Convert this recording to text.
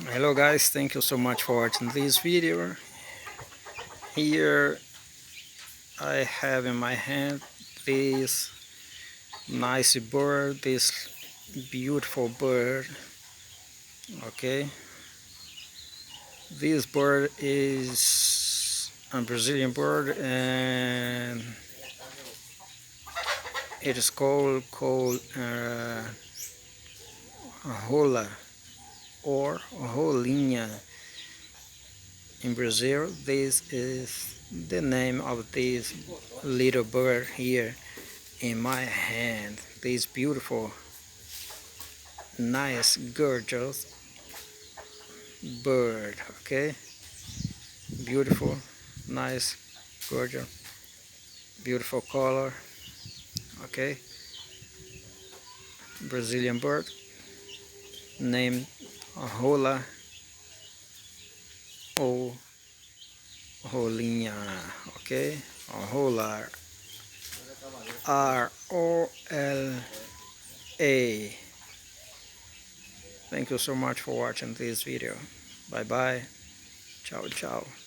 Hello guys, thank you so much for watching this video. Here I have in my hand this nice bird, this beautiful bird. Okay, this bird is a Brazilian bird and it is called rola or rolinha in Brazil. This is the name of this little bird here in my hand. This beautiful, nice, gorgeous bird. Okay, beautiful, nice, gorgeous, beautiful color. Okay, Brazilian bird named rola ou rolinha. Okay, rola, R-O-L-A. Thank you so much for watching this video. Bye bye. Ciao ciao.